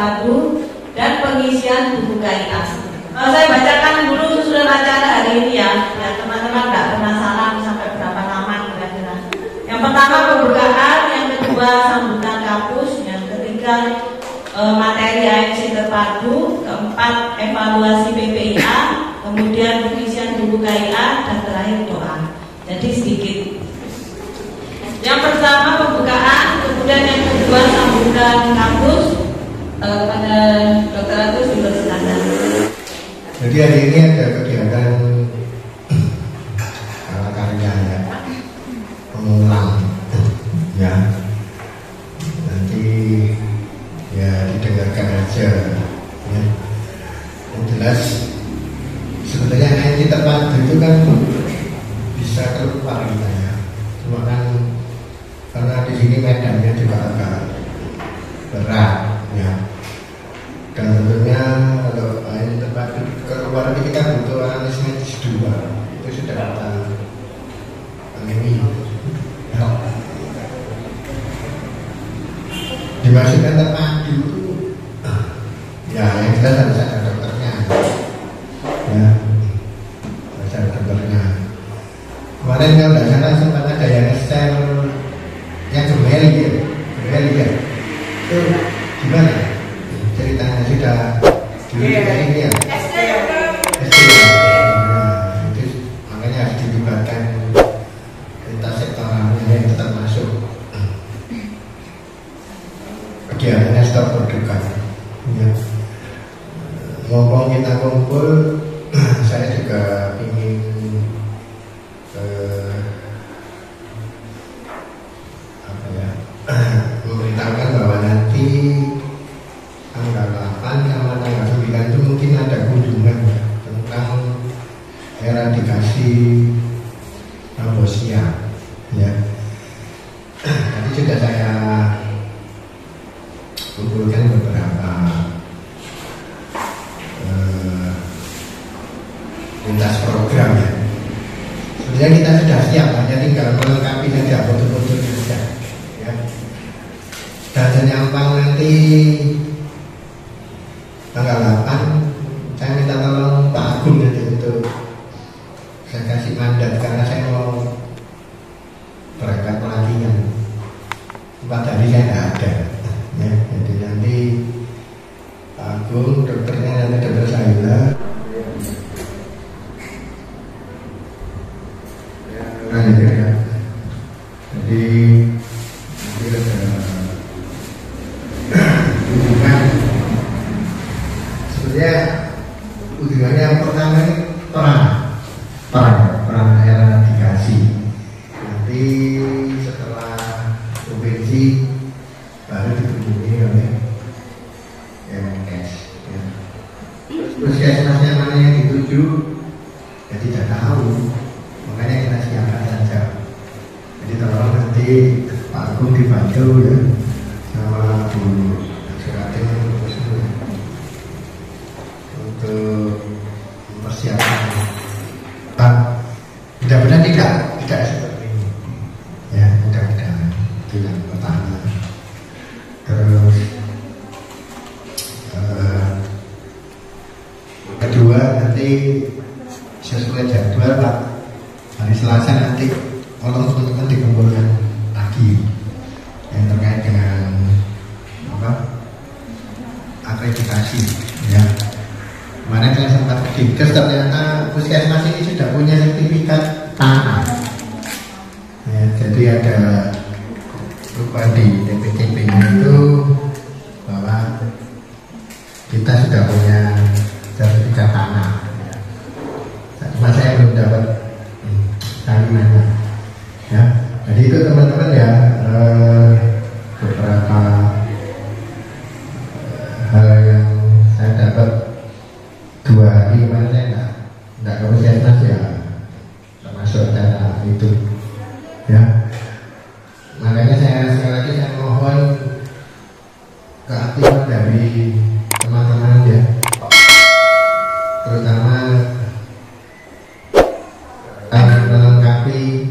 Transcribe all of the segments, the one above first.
terpadu dan pengisian buku KIA. Saya bacakan dulu susunan acara hari ini ya teman-teman nggak penasaran sampai berapa lama kira-kira. Yang pertama pembukaan, yang kedua sambutan kampus, yang ketiga materi AMC terpadu, keempat evaluasi PPIA, kemudian pengisian buku KIA, dan terakhir doa. Jadi sedikit. Yang pertama pembukaan, kemudian yang kedua sambutan kampus. Pada Dr. Agus dipersilakan. Jadi hari ini ada kegiatan karya ya, pengulang ya. Nanti ya didengarkan aja ya. Yang jelas sebenarnya AMC terpadu itu kan bisa keluar kita ya. Cuma kan karena di sini medannya juga agak berat ya. Dan tentunya kalau AMC terpadu keluar ini kita butuh analis medis 2. Itu sudah kita alami ya. Dimaksudkan terpadu ya yang jelas harus ada dokternya ya, harus ada dokternya. Kemarin kalau tidak salah sempat ada yang share yang gemeli ya itu gimana ceritanya, sudah ini ya SD ya. Nah, itu makanya harus dilibatkan lintas sektoral yang tetap masuk kegiatannya stop produkan ya. Ngomong kita kumpul saya juga ingin memberitahukan bahwa nanti tanggal 8 sama tanggal 9 itu mungkin ada kunjungan ya, tentang eradikasi ambosia ya. Tadi sudah saya kumpulkan beberapa lintas program ya. Sebenarnya kita sudah siap, hanya tinggal melengkapi saja foto-fotonya saja ya. Dan nyampang nanti tanggal 8 saya minta tolong Pak Agung nanti untuk saya kasih mandat karena saya mau berangkat pelatihan 4 hari saya tidak ada ya. Jadi nanti Pak Agung, dokternya nanti dokter Saila ya. Jadi tujuannya yang pertama ini perang eradikasi. Nanti setelah provinsi baru dikunjungi oleh MKes ya. Puskesmasnya mana yang dituju ya tidak tahu, makanya kita siapkan saja. Jadi tolong nanti Pak Agung dibantu ya sama Bu Suratin untuk mempersiapkan. Mudah-mudahan tidak seperti ini ya, mudah-mudahan itu yang pertama. Terus kedua nanti sesuai jadwal Pak, hari Selasa nanti tolong teman-teman dikumpulkan lagi yang terkait dengan akreditasi ya. Kemarin saya sempat ke Dinkes, ternyata puskesmas ini sudah punya sertifikat tanah ya, jadi ada perubahan di DPCP-nya itu bahwa kita sudah punya sertifikat tanah ya. Cuma saya belum dapat salinannya ya. Jadi itu teman-teman ya, beberapa hal yang saya dapat 2 hari kemarin. Saya enggak ke puskesmas ya, termasuk acara itu ya. Makanya sekali lagi saya mohon keaktifan dari teman-teman ya, terutama melengkapi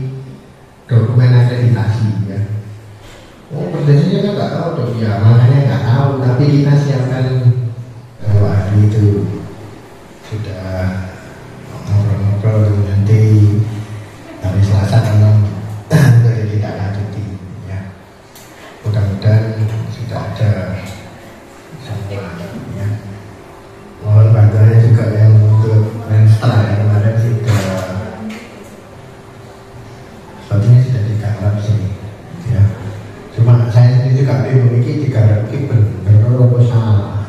dokumen akreditasi ya. Oh, prosesnya kan nggak nggak tahu dong ya, makanya nggak tahu. Tapi kita siapkan hari itu sudah ngobrol-ngobrol nanti hari Selasa kalau terjadi tidak lanjuti ya. Mudah-mudahan sudah ada semua ya. Mohon bantuannya juga yang untuk Renstra yang kemarin sudah sebetulnya sudah digarap sih ya. Cuma saya sendiri juga bingung ini digarap ini benar apa salah.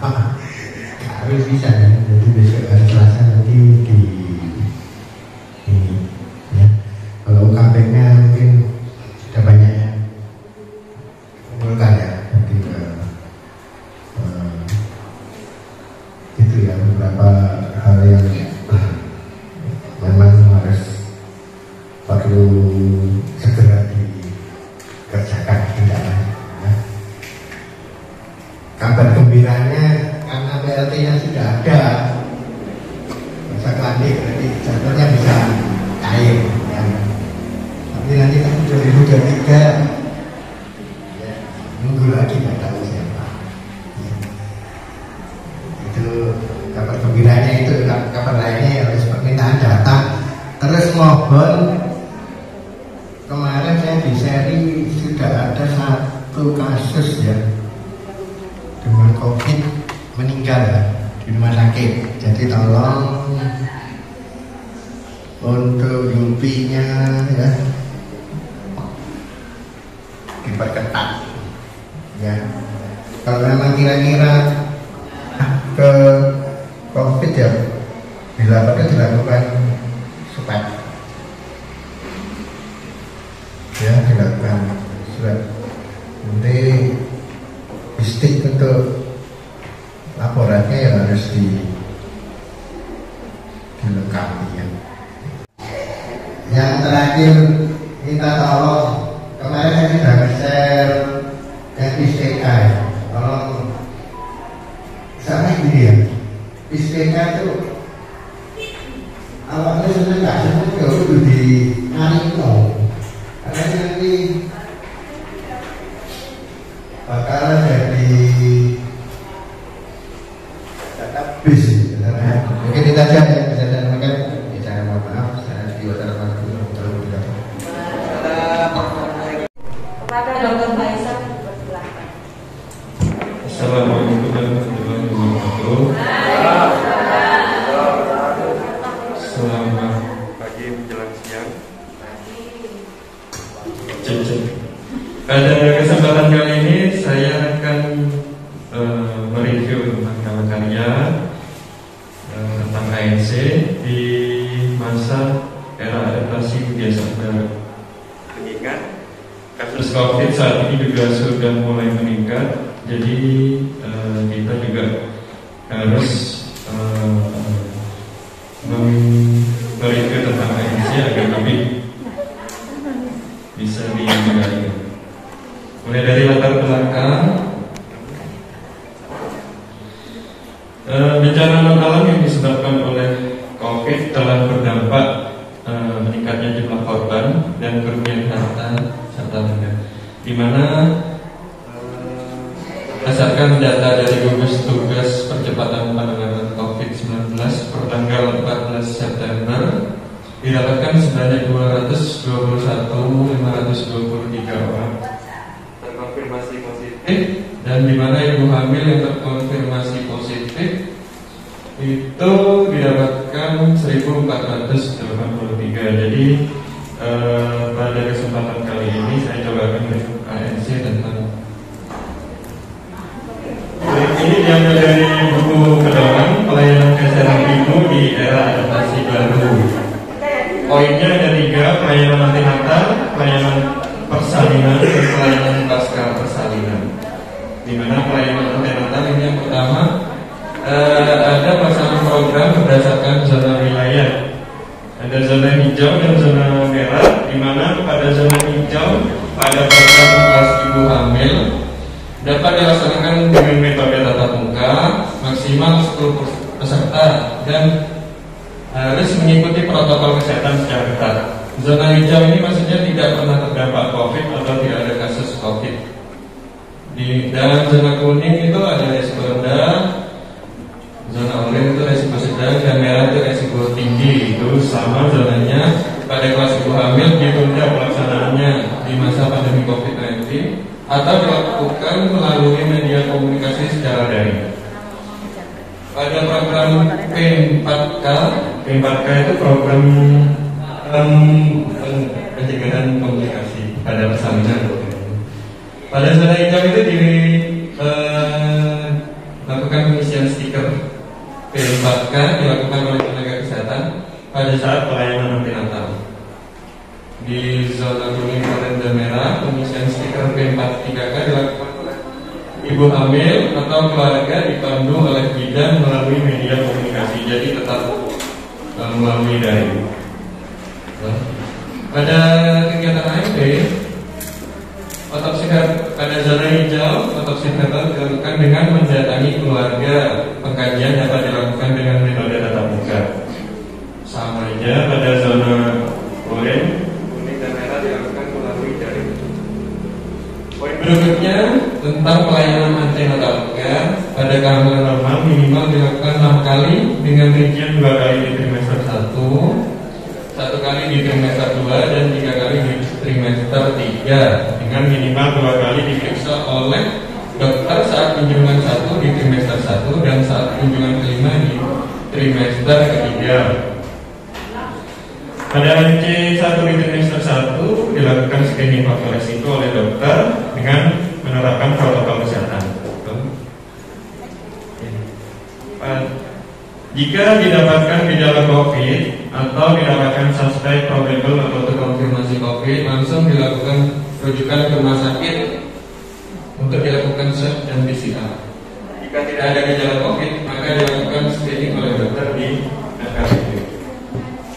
Harus bisa ya. Jadi besok hari Selasa nanti di ini ya. Kalau UKP-nya mungkin sudah banyak ya. Kumpulkan ya. Nanti ke itu ya, beberapa hal yang memang harus perlu segera dikerjakan tindakan ya. Kabar gembiranya karena PLT-nya sudah ada, masa klandik nanti jadwalnya bisa cair ya. Tapi nanti kan 2023 ya, minggu lagi nggak tahu siapa ya. Itu kabar gembiranya. Itu kabar lainnya ya, harus permintaan data. Terus mohon, kemarin saya di seri sudah ada satu kasus ya dengan COVID meninggal ya, di rumah sakit. Jadi tolong untuk UP-nya ya diperketat ya. Kalau memang kira-kira ke COVID ya, bila perlu dilakukan swab ya, dilakukan swab. Nanti bistik untuk laporannya yang harus dilengkapi ya. Yang terakhir minta tolong, kemarin saya sudah share PSPK ya. Tolong misalnya gini ya, PSPK itu awalnya sebenarnya nggak semuanya itu di Marino, karena nanti bakal jadi database sebenarnya. Mungkin itu aja yang bisa saya sampaikan. Saya mohon maaf, saya diwawancarakan dulu terlebih dahulu. Kepada Dr. Faisal dipersilakan. Assalamualaikum warahmatullahi wabarakatuh. Selamat pagi menjelang siang. Pada kesempatan kali ini saya akan mereview tentang karya tentang ANC di masa era adaptasi kebiasaan baru. Mengingat kasus COVID saat ini juga sudah mulai meningkat, jadi kita juga harus mereview tentang ANC agar lebih bisa dimengerti. Mulai dari latar belakang, bencana non alam yang disebabkan oleh COVID telah berdampak meningkatnya jumlah korban dan kerugian harta serta benda, di mana berdasarkan data dari gugus tugas percepatan penanganan COVID-19 per tanggal 14 September didapatkan sebanyak 221.523 orang terkonfirmasi positif, dan di mana ibu hamil yang terkonfirmasi positif itu didapatkan 1.483. Jadi pada kesempatan kali ini saya coba akan mereview ANC tentang ini diambil dari buku pedoman pelayanan kesehatan ibu di era adaptasi baru. Poinnya ada 3: pelayanan antenatal, pelayanan persalinan, dan pelayanan pasca persalinan. Di mana pelayanan antenatal ini yang pertama, ada pelaksanaan program berdasarkan zona wilayah. Ada zona hijau dan zona merah, di mana pada zona hijau pada program kelas ibu hamil dapat dilaksanakan dengan metode tatap muka, maksimal 10 peserta, dan harus mengikuti protokol kesehatan secara ketat. Zona hijau ini maksudnya tidak pernah terdampak COVID atau tidak ada kasus COVID. Di Dan zona kuning itu ada resiko rendah, zona oranye itu resiko sedang, dan merah itu resiko tinggi. Itu sama zonanya pada kelas ibu hamil ditunda pelaksanaannya di masa pandemi COVID-19 atau dilakukan melalui media komunikasi secara daring. Pada program P4K itu program pencegahan komplikasi pada persalinan. Pada zona hijau itu dilakukan pengisian stiker P4K dilakukan oleh tenaga kesehatan pada saat pelayanan antenatal. Di zona kuning, oranye, dan merah pengisian stiker P43K dilakukan oleh ibu hamil atau keluarga dipandu oleh bidan melalui media komunikasi, jadi tetap melalui daring. Pada kegiatan AMP, otopsi pada zona hijau, otopsi verbal dilakukan dengan mendatangi keluarga. Pengkajian dapat dilakukan dengan metode tatap muka. Sama aja pada zona oranye, kuning, dan merah dilakukan melalui daring. Poin berikutnya tentang pelayanan antenatal care. Pada kehamilan normal minimal dilakukan 6 kali dengan rincian 2 kali di trimester 1, 1 kali di trimester 2, dan 3 kali di trimester 3 dengan minimal 2 kali diperiksa oleh dokter saat kunjungan 1 di trimester 1 dan saat kunjungan kelima di trimester ketiga. Pada MC1 di trimester 1 dilakukan screening faktor risiko oleh dokter dengan menerapkan protokol kesehatan. Jika didapatkan gejala COVID atau didapatkan suspek, probable atau terkonfirmasi COVID, langsung dilakukan rujukan ke rumah sakit untuk dilakukan swab dan PCR. Jika tidak ada gejala COVID, maka dilakukan screening oleh dokter di RKPD.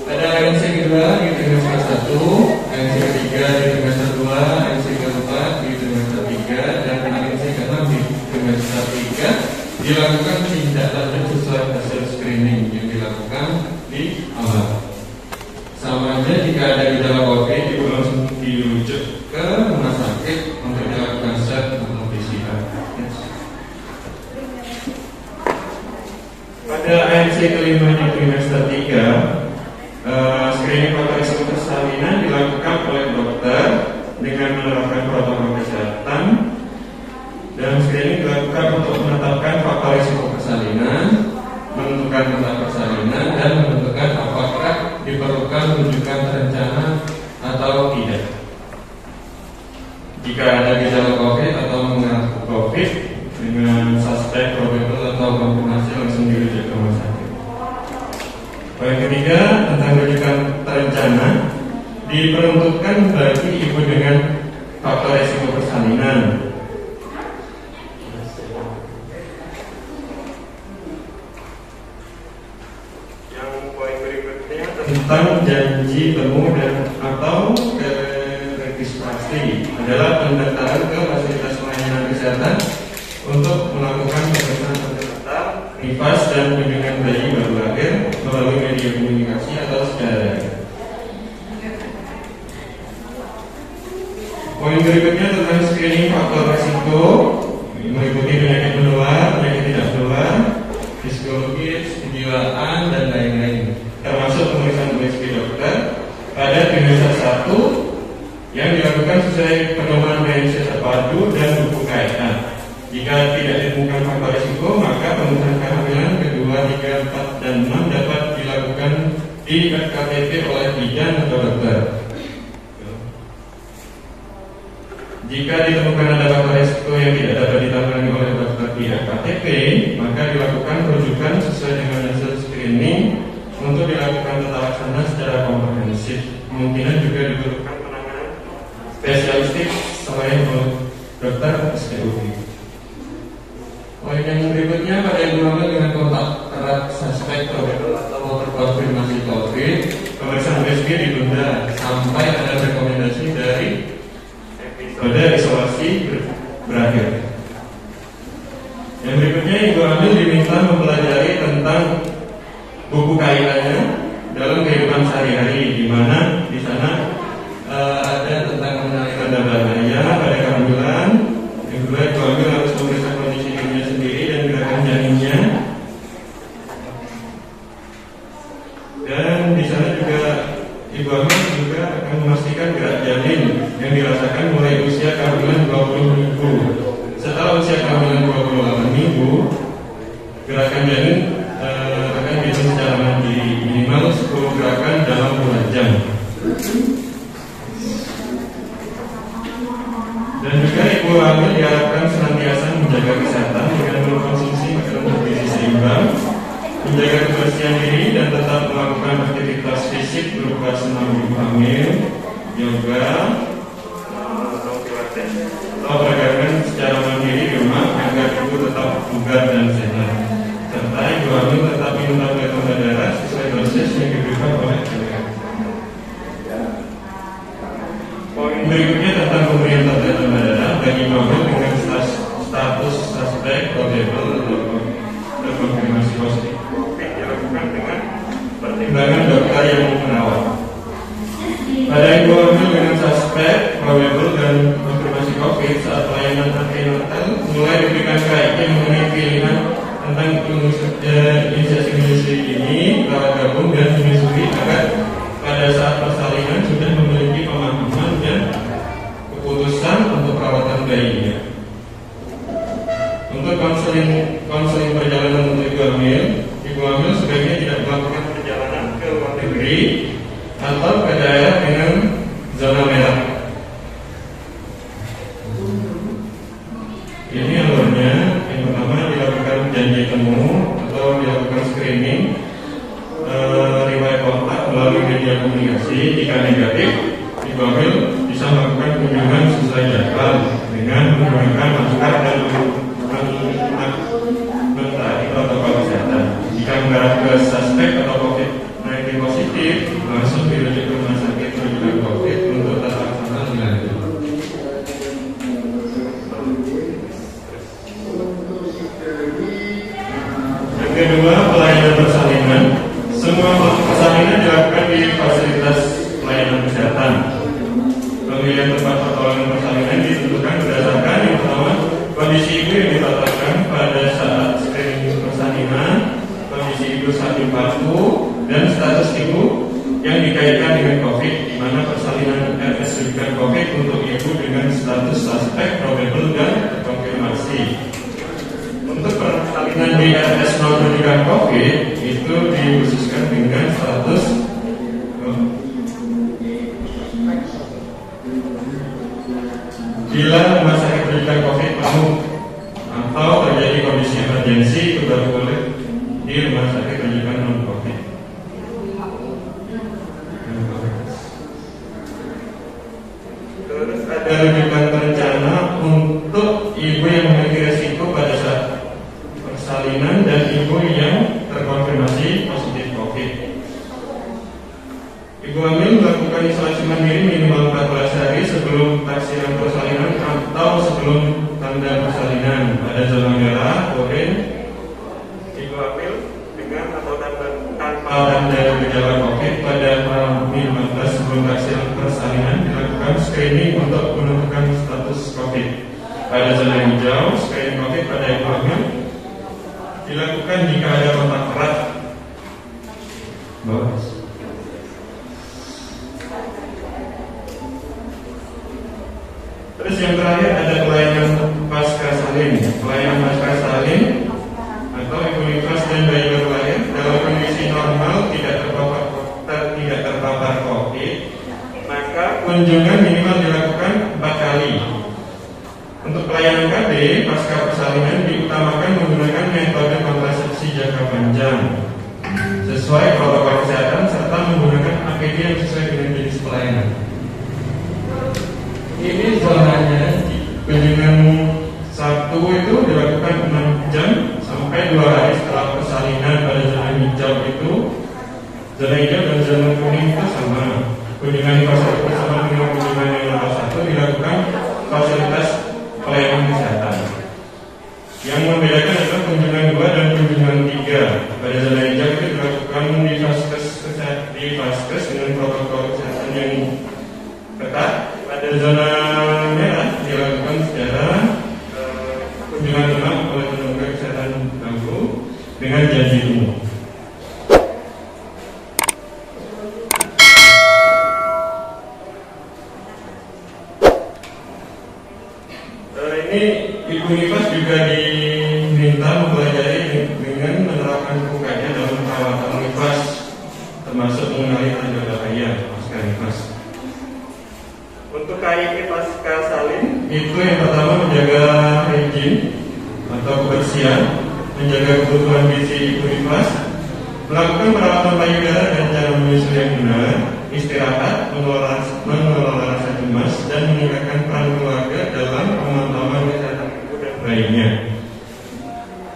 Ada ANC kedua di trimester 1, ANC ketiga di trimester 2, ANC keempat di trimester 3, dan ANC ke-6 di trimester 3 dilakukan tindak lanjut sesuai hasil screening yang dilakukan di awal. Sama aja jika ada gejala COVID, ibu langsung dirujuk ke rumah sakit untuk dilakukan swab atau PCR. Pada ANC kelima di trimester 3, screening faktor risiko persalinan dilakukan oleh dokter dengan menerapkan protokol kesehatan, dan screening dilakukan untuk menetapkan faktor risiko persalinan, menentukan tempat persalinan, dan menentukan apakah diperlukan rujukan terencana atau tidak. Jika ada gejala COVID atau mengaku COVID dengan suspek, probable atau konfirmasi, langsung dirujuk ke rumah sakit. Poin ketiga tentang rujukan terencana diperuntukkan bagi ibu dengan faktor risiko persalinan. Yang poin berikutnya tentang janji temu dan atau registrasi adalah pendaftaran ke fasilitas pelayanan kesehatan untuk melakukan pemeriksaan antenatal, nifas, dan kunjungan bayi baru lahir melalui media komunikasi atau secara daring. Poin berikutnya tentang screening faktor risiko meliputi penyakit menular, penyakit tidak menular, psikologis, kejiwaan, dan lain-lain, termasuk pemeriksaan USG dokter pada trimester 1 yang dilakukan sesuai pedoman PNC terpadu dan buku kaitan. Jika tidak ditemukan faktor risiko, maka pemeriksaan kehamilan kedua, 3, 4, dan 6 dapat dilakukan di KTP oleh bidan atau dokter. Jika ditemukan ada faktor risiko yang tidak dapat ditangani oleh dokter di KTP, maka dilakukan rujukan sesuai dengan hasil screening untuk dilakukan tata laksana secara komprehensif. Kemungkinan juga diperlukan penanganan spesialistik selain oleh dokter SPOD. Poin yang berikutnya, pada ibu hamil dengan kontak erat suspek probable atau terkonfirmasi COVID, pemeriksaan USG ditunda sampai ada rekomendasi dari episode isolasi berakhir. Yang berikutnya, ibu hamil diminta mempelajari tentang buku kaitannya dalam kehidupan sehari-hari, di mana di sana ada tentang mengenai tanda bahaya pada kehamilan. Yang kedua, ibu hamil harus ibu hamil juga akan memastikan gerak janin yang dirasakan mulai usia kehamilan 20 minggu. Setelah usia kehamilan 28 minggu, gerakan janin akan dihitung secara mandiri, minimal 10 gerakan dalam 2 jam. Dan juga ibu hamil diharapkan senantiasa menjaga kesehatan dengan mengkonsumsi makanan bergizi seimbang, menjaga kebersihan diri dan tetap melakukan aktivitas fisik berupa senam ibu hamil, yoga, atau pergerakan secara mandiri di rumah agar ibu tetap bugar dan sehat. Serta ibu hamil tetap minum tablet obat darah sesuai dosis yang diberikan oleh dokter. Poin berikutnya tentang pemberian tablet obat darah bagi ibu hamil dengan status suspek, probable atau terkonfirmasi positif dilakukan dengan pertimbangan dokter yang merawat. Pada ibu hamil dengan suspek, probable dan konfirmasi COVID saat pelayanan antenatal mulai diberikan kaedah mengenai pilihan tentang inisiasi menyusui ini, rawat gabung dan menyusui agar pada saat persalinan sudah memiliki pemahaman dan keputusan untuk perawatan bayinya. Untuk konseling perjalanan untuk ibu hamil sebaiknya tidak melakukan perjalanan ke luar negeri atau ke daerah dengan zona merah. Ini alurnya, yang pertama dilakukan janji temu atau dilakukan screening, riwayat kontak melalui media komunikasi. Jika negatif, ibu hamil bisa melakukan kunjungan sesuai jadwal dengan menggunakan masker dan mentaati protokol kesehatan. Jika mengarah ke suspek atau COVID-19 positif, langsung dirujuk ke rumah sakit rujukan COVID untuk tata laksana lebih lanjut. Yang kedua, pelayanan persalinan. Semua persalinan dilakukan di fasilitas pelayanan kesehatan. Pemilihan tempat pertolongan persalinan ditentukan berdasarkan yang pertama kondisi ibu yang ditetapkan pada saat screening persalinan, kondisi ibu saat dipatu, dan status ibu yang dikaitkan dengan COVID, di mana persalinan RS rujukan COVID untuk ibu dengan status suspek, probable, dan terkonfirmasi. Untuk persalinan di RS non rujukan COVID itu dikhususkan dengan status bila rumah sakit rujukan COVID penuh atau terjadi kondisi emergensi, itu baru boleh di rumah sakit rujukan non COVID. Terus ada rujukan terencana untuk ibu yang memiliki resiko pada saat persalinan dan ibu yang terkonfirmasi positif COVID. Ibu hamil melakukan isolasi mandiri minimal 14 hari sebelum taksiran persalinan atau sebelum tanda persalinan. Pada zona merah, oranye, ibu hamil dengan atau tanpa tanda gejala COVID pada hamil 14 sebelum taksiran persalinan dilakukan screening untuk menentukan status COVID. Pada zona hijau, screening COVID pada ibu hamil dilakukan jika ada kontak erat. Terus yang terakhir ada pelayanan pasca salin. Pelayanan pasca salin atau ibu nifas dan bayi baru lahir dalam kondisi normal tidak terpapar COVID, maka kunjungan minimal dilakukan 4 kali. Untuk pelayanan KB pasca persalinan diutamakan menggunakan metode kontrasepsi jangka panjang sesuai protokol kesehatan serta menggunakan APD yang sesuai dengan jenis pelayanan. Ini zonanya kunjungan Sabtu itu dilakukan 6 jam sampai 2 hari setelah persalinan. Pada zona hijau itu, zona hijau dan zona kuning itu sama. Kunjungan di fase bersama dengan kunjungan yang level 1 dilakukan fasilitas pelayanan kesehatan. Yang membedakan adalah kunjungan 2 dan kunjungan 3. Pada zona hijau itu dilakukan di vaskes dengan protokol kesehatan yang ketat. Pada zona merah dilakukan secara kunjungan demam oleh tenaga kesehatan dahulu dengan janji umum. ini Ibu Nifas juga diminta mempelajari dengan menerapkan bukannya dalam perawatan nifas, termasuk mengenali tanda bahaya pasca nifas. Untuk KIP pasca salin itu yang pertama menjaga hygiene atau kebersihan, menjaga kebutuhan gizi Ibu Nifas, melakukan perawatan payudara dan cara menyusui yang benar, istirahat, mengelola rasa cemas, dan meningkatkan peran keluarga dalam pemantauan kesehatan ibu dan bayinya.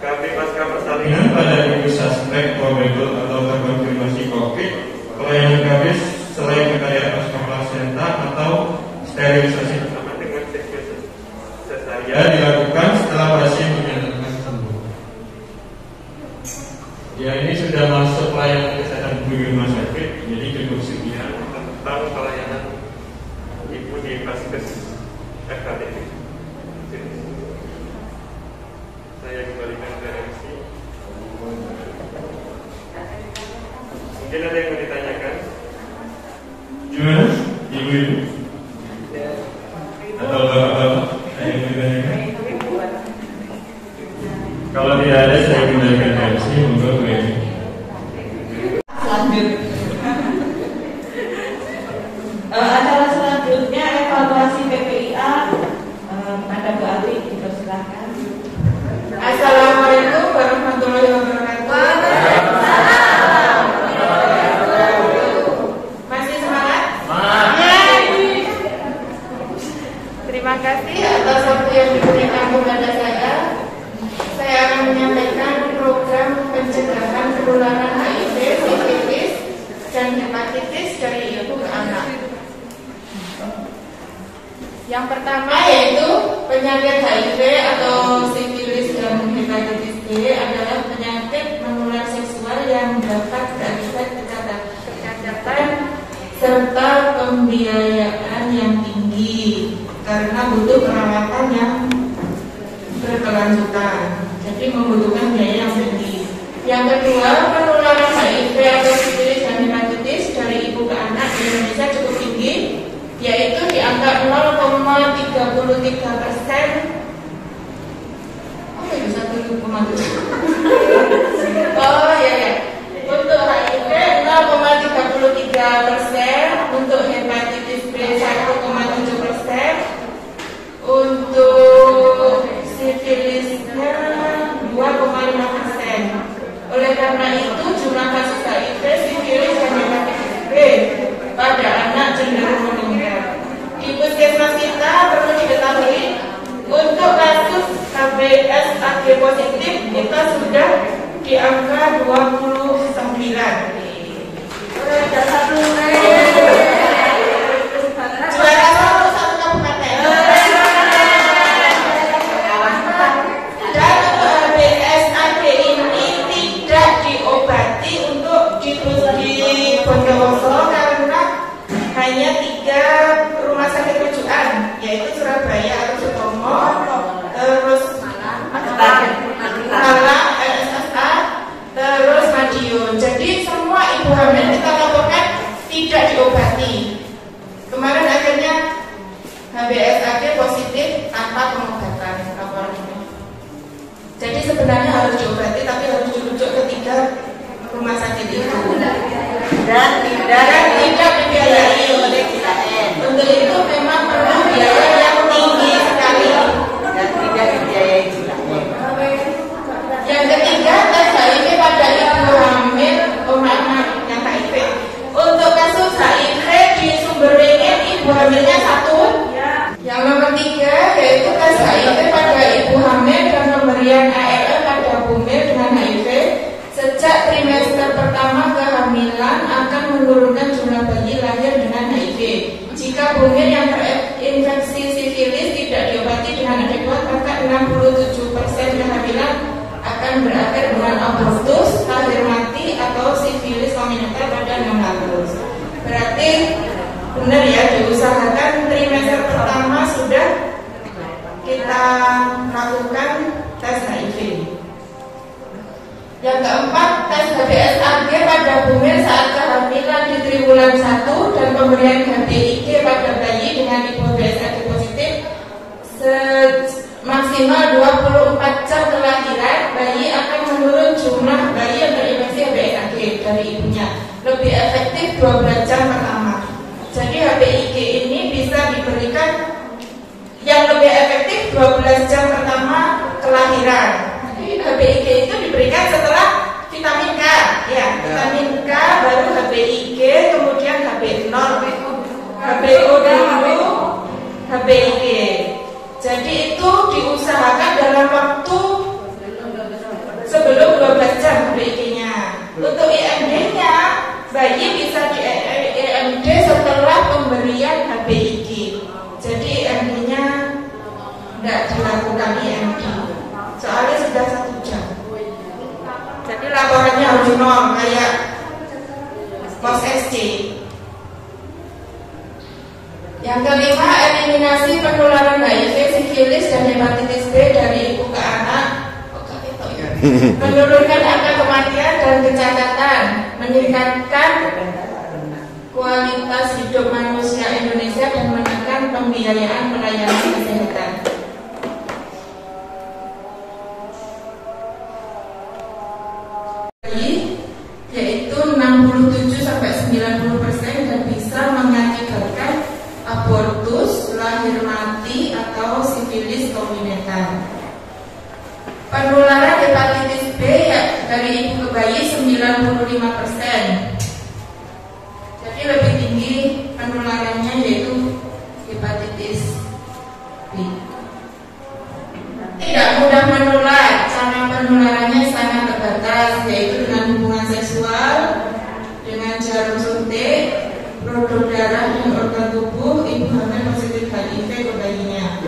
KB pasca persalinan pada ibu suspek probable atau terkonfirmasi COVID, pelayanan KB selain kekayaan pasca plasenta atau sterilisasi bersama dengan cesaria dilakukan setelah pasien dinyatakan sembuh. Ya, ini sudah masuk pelayanan kesehatan ibu di rumah sakit, jadi cukup sekian tentang pelayanan ibu di Vaskes FKTP. Saya kembalikan ke MC. Mungkin ada yang mau ditanyakan? Gimana, ibu-ibu? Atau bapak-bapak? Ada yang mau ditanyakan? Kalau tidak ada, saya kembalikan ke MC. Monggo, Bu Eni. Acara selanjutnya evaluasi PPIA pada Bu Ati, dipersilakan. Assalamualaikum warahmatullahi wabarakatuh. Masih semangat? Terima kasih atas waktu yang diberikan kepada saya. Saya akan menyampaikan program pencegahan penularan HIV, sifilis, dan hepatitis dari ibu ke anak. Yang pertama yaitu penyakit HIV atau sifilis dan hepatitis B adalah penyakit menular seksual yang dapat berakibat kecacatan serta pembiayaan yang tinggi karena butuh perawatan yang berkelanjutan. Jadi membutuhkan biaya yang tinggi. Yang kedua, penularan HIV atau sifilis dan hepatitis dari ibu ke anak di Indonesia cukup tinggi, yaitu di angka 0,33%. Oh ya, 1,7. Oh ya. Untuk HIV 0,33%, untuk hepatitis B 1,7%, untuk sifilisnya 2,5%. Oleh karena itu jumlah kasus HIV, sifilis dan hepatitis B pada anak cenderung meningkat. Di puskesmas kita perlu diketahui untuk kasus KBS-AG positif kita sudah di angka 29. Juara satu kabupaten. Dan untuk KBS-AG ini tidak diobati untuk di Bondowoso karena hanya 3 rumah sakit rujukan, yaitu Surabaya atau Sutomo, terus Malang RSSA, terus Madiun. Jadi semua ibu hamil kita laporkan tidak diobati. Kemarin akhirnya HBsAg positif tanpa pengobatan laporannya. Jadi sebenarnya harus diobati, tapi harus dirujuk ke 3 rumah sakit itu dan tidak dibiayai oleh KKN. Untuk itu memang perlu biaya yang tinggi sekali dan tidak dibiayai juga. Yang ketiga, tes HIV pada ibu hamil, yang HIV. Untuk kasus HIV di Sumberwingit ibu hamilnya 1. Yang nomor 3 yaitu tes HIV pada ibu hamil dan pemberian ARN pada bumil dengan HIV sejak trimester pertama kehamilan akan menurunkan jumlah bayi lahir dengan HIV. Jika bumil yang terinfeksi sifilis tidak diobati dengan adekuat, maka 67% kehamilan akan berakhir dengan abortus, lahir mati, atau sifilis laminator pada neonatus. Berarti benar ya, diusahakan trimester pertama sudah kita lakukan tes HIV. Yang keempat, tes HBsAg pada bumil saat kehamilan di triwulan 1 dan pemberian HBIG pada bayi dengan HBsAg positif minimal 24 jam kelahiran, bayi akan menurun jumlah bayi yang terinfeksi HBsAg dari ibunya. Lebih efektif 12 jam pertama. Jadi HBIG ini bisa diberikan yang lebih efektif 12 jam pertama kelahiran. Jadi HBIG itu diberikan setelah vitamin K, ya, vitamin K baru HBIG, kemudian HB0, HBO dulu, HBIG. Jadi itu diusahakan dalam waktu sebelum 12 jam HBIG-nya. Untuk IMD-nya, bayi bisa di IMD setelah pemberian HBIG. Jadi IMD-nya tidak dilakukan IMD, soalnya sudah 1 jam. Jadi laporannya harus nol kayak pos SC. Yang kelima, eliminasi penularan HIV, sifilis, dan hepatitis B dari ibu ke anak. Menurunkan angka kematian dan kecacatan, meningkatkan kualitas hidup manusia Indonesia dan menekan pembiayaan pelayanan kesehatan. Yaitu 67-90% dan bisa mengakibatkan abortus, lahir mati, atau sifilis kombinatan. Penularan hepatitis B ya, dari ibu ke bayi 95%. Jadi lebih tinggi penularannya yaitu hepatitis B. Tidak mudah menular, cara penularannya sangat terbatas, yaitu dengan hubungan seksual, dengan jarum suntik, produk darah dan organ tubuh ibu hamil positif HIV ke bayinya.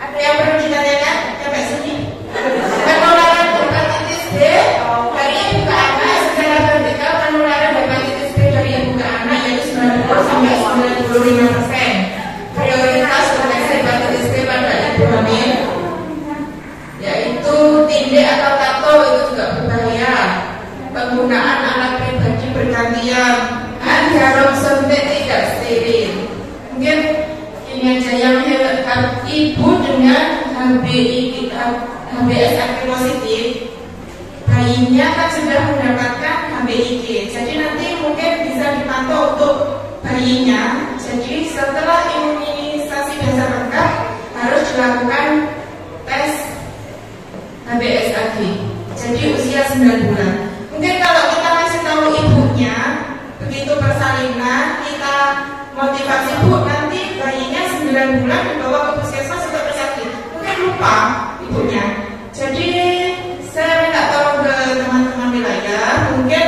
Ada yang perlu ditanyakan sampai sini? Penularan hepatitis B dari ibu ke anak secara vertikal, penularan hepatitis B dari ibu ke anak yaitu 90-95%. Prioritas deteksi hepatitis B pada ibu hamil, yaitu tindih atau tato itu juga berbahaya. Penggunaan alat pribadi bergantian, jarum suntik tidak steril. Mungkin ini aja yang ibu dengan HBsAg positif, bayinya kan sudah mendapatkan HBIG. Jadi nanti mungkin bisa dipantau untuk bayinya. Jadi setelah imunisasi dasar lengkap harus dilakukan tes HBsAg. Jadi usia 9 bulan. Mungkin kalau kita kasih tahu ibunya begitu persalinan, kita motivasi bu nanti bayinya 9 bulan dibawa ke puskesmas untuk persakit, mungkin lupa ibunya. Jadi saya minta tolong ke teman-teman wilayah, mungkin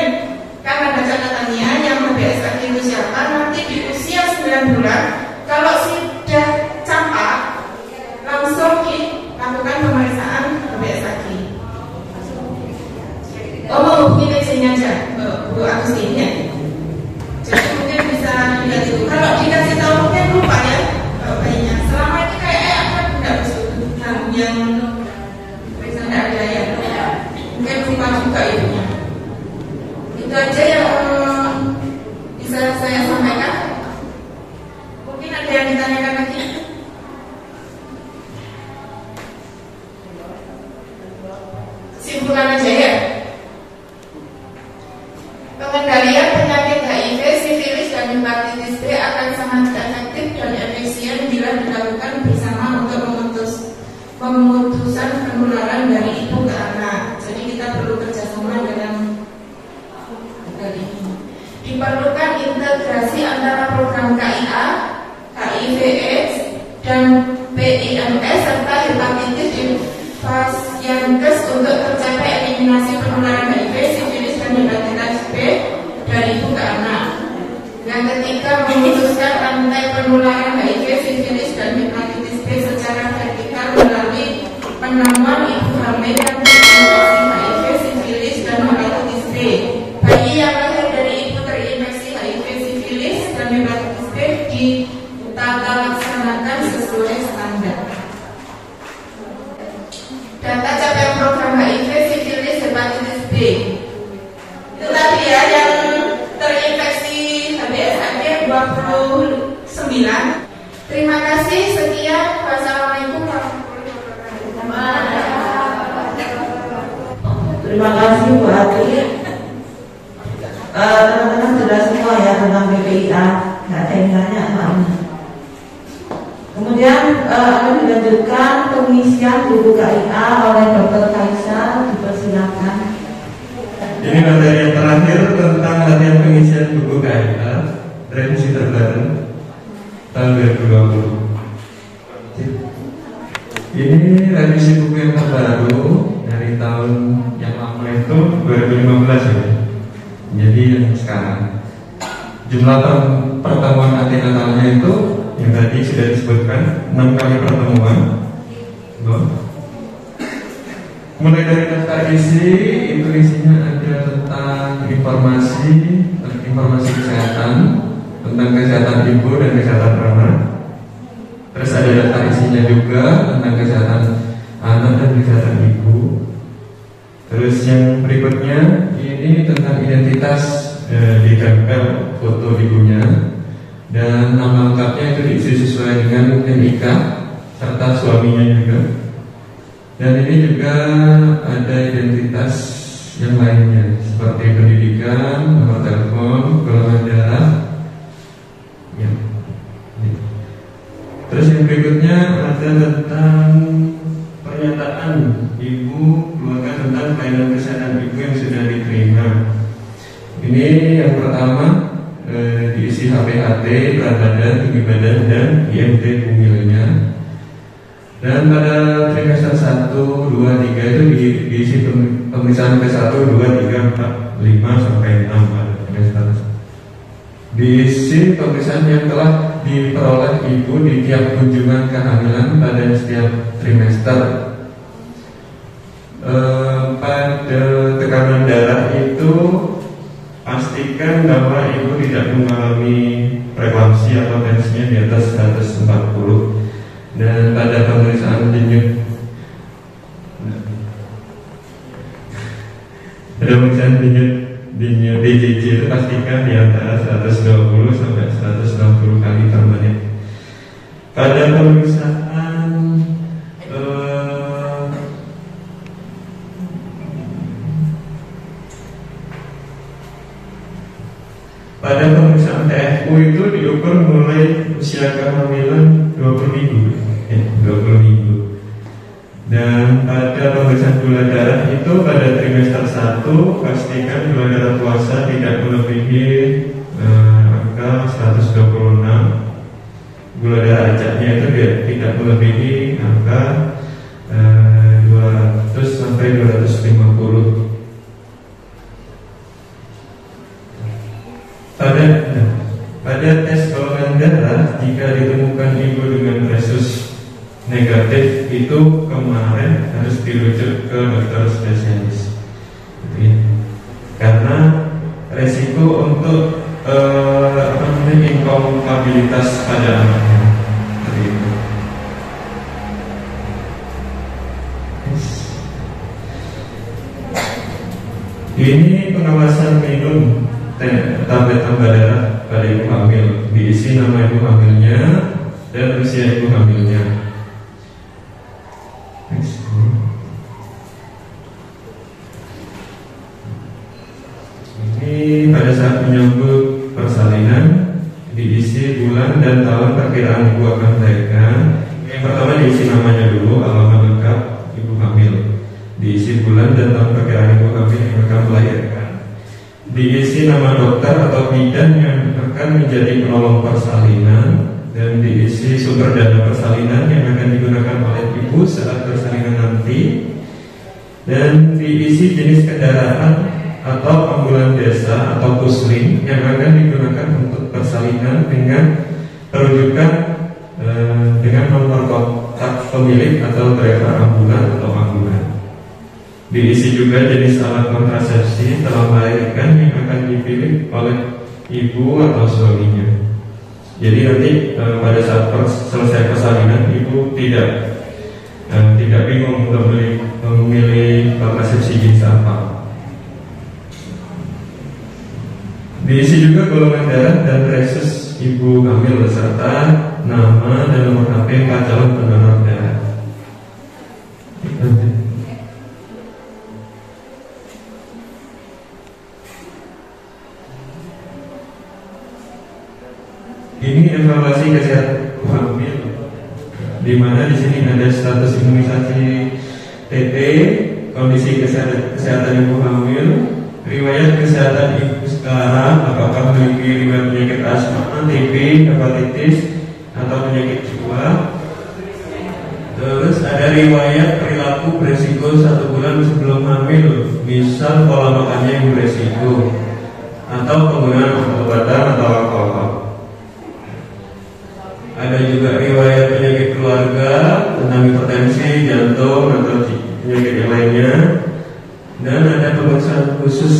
kan ada catatannya yang HBsAg itu siapa, nanti di usia 9 bulan kalau sudah campak langsung dilakukan pemeriksaan HBsAg. Mau hubungi PJ-nya aja, Bu Agustin ya. Jadi mungkin bisa dilihat itu. Kalau dikasih tahu mungkin lupa ya bayinya. Selama ini kayak apa tidak betul yang tidak ada ya. Mungkin lupa juga ibunya. Itu aja yang bisa saya sampaikan. Mungkin ada yang ditanyakan lagi. Simpulkan aja ya. Pengendalian penyakit HIV, sifilis, dan hepatitis B akan sangat efektif dan efisien bila dilakukan bersama untuk pemutusan penularan dari ibu ke anak. Jadi kita perlu kerjasama dalam hal ini. Diperlukan integrasi antara program KIA, HIV/AIDS, dan PIMS serta hepatitis di Fasyankes untuk tercapai eliminasi penularan HIV, sifilis, dan hepatitis B dari ibu ke anak. Yang ketiga, memutuskan rantai penularan HIV, sifilis, dan hepatitis B secara vertikal melalui penemuan ibu hamil yang terinfeksi HIV, sifilis, dan hepatitis B. Bayi yang lahir dari ibu terinfeksi HIV, sifilis, dan hepatitis B ditata laksanakan sesuai standar. Data capaian program HIV, sifilis, hepatitis B. Itu tadi ya yang terinfeksi HBsAg 2 Terima kasih Bu Ati. Teman-teman sudah semua ya tentang BPIA, nggak ada yang tanya soalnya. Kemudian akan dilanjutkan pengisian buku KIA oleh Dr. Kaisa, dipersilakan. Ini materi yang terakhir tentang latihan pengisian buku KIA revisi terbaru tahun 2020. Ini revisi buku yang terbaru dari tahun yang lama itu 2015 ya. Jadi yang sekarang jumlah pertemuan antinatalnya itu yang tadi sudah disebutkan 6 kali pertemuan. Mulai dari daftar isi, itu isinya ada tentang informasi kesehatan, tentang kesehatan ibu dan kesehatan anak. Terus ada daftar isinya juga tentang kesehatan anak dan kesehatan ibu. Terus yang berikutnya ini tentang identitas, ditempel foto ibunya dan nama lengkapnya itu diisi sesuai dengan NIK serta suaminya juga. Dan ini juga ada identitas yang lainnya seperti pendidikan, nomor telepon, golongan darah. Ya. Terus yang berikutnya ada tentang pernyataan ibu keluarga tentang pelayanan kesehatan ibu yang sudah diterima. Ini yang pertama diisi HPHT, berat badan, tinggi badan, dan IMT bumilnya. Dan pada trimester 1, 2, 3 itu diisi pemeriksaan ke-1, 2, 3, 4, 5 sampai 6 pada trimester. Diisi pemeriksaan yang telah diperoleh ibu di tiap kunjungan kehamilan pada setiap trimester. Pada tekanan darah itu pastikan bahwa ibu tidak mengalami preeklamsi atau tensinya di atas 140. Dan pada pemeriksaan denyut DJJ itu pastikan di antara 120 sampai 160 kali per menit. Pada pemeriksaan TFU itu diukur mulai usia kehamilan 20 minggu. Dan pada pemeriksaan gula darah itu pada trimester 1 pastikan gula darah puasa tidak melebihi angka 126. Gula darah ajaknya itu tidak melebihi angka 200 sampai 250. Pada tes golongan darah, jika ditemukan ibu dengan resus negatif, itu kemarin harus dirujuk ke dokter spesialis. Karena resiko untuk inkompatibilitas pada anaknya. Ini pengawasan minum tablet tambah darah pada ibu hamil, diisi nama ibu hamilnya dan usia ibu hamilnya. Ini pada saat menyambut persalinan diisi bulan dan tahun perkiraan ibu akan melahirkan. Yang pertama diisi namanya dulu, alamat lengkap ibu hamil, diisi bulan dan tahun perkiraan ibu hamil yang akan melahirkan. Diisi nama dokter atau bidan yang akan menjadi penolong persalinan, dan diisi sumber dana persalinan yang akan digunakan oleh ibu saat persalinan nanti, dan diisi jenis kendaraan atau ambulan desa atau pusling yang akan digunakan untuk persalinan dengan perujukan dengan nomor kontak pemilik atau driver ambulan atau ambulan. Diisi juga jenis alat kontrasepsi setelah melahirkan yang akan dipilih oleh ibu atau suaminya. Jadi nanti pada saat selesai persalinan ibu tidak bingung untuk memilih kontrasepsi jenis apa. Diisi juga golongan darah dan resus ibu hamil serta nama dan nomor HP calon pendonor darah. Ini evaluasi kesehatan hamil, di mana di sini ada status imunisasi TT, kondisi kesehatan ibu hamil, riwayat kesehatan ibu sekarang, apakah memiliki riwayat penyakit asma, TB, hepatitis, atau penyakit jiwa. Terus ada riwayat perilaku beresiko 1 bulan sebelum hamil, misal pola makannya yang beresiko, atau penggunaan obat-obatan atau alkohol. Ada juga riwayat penyakit keluarga tentang hipertensi, jantung, atau penyakit yang lainnya. Dan ada pemeriksaan khusus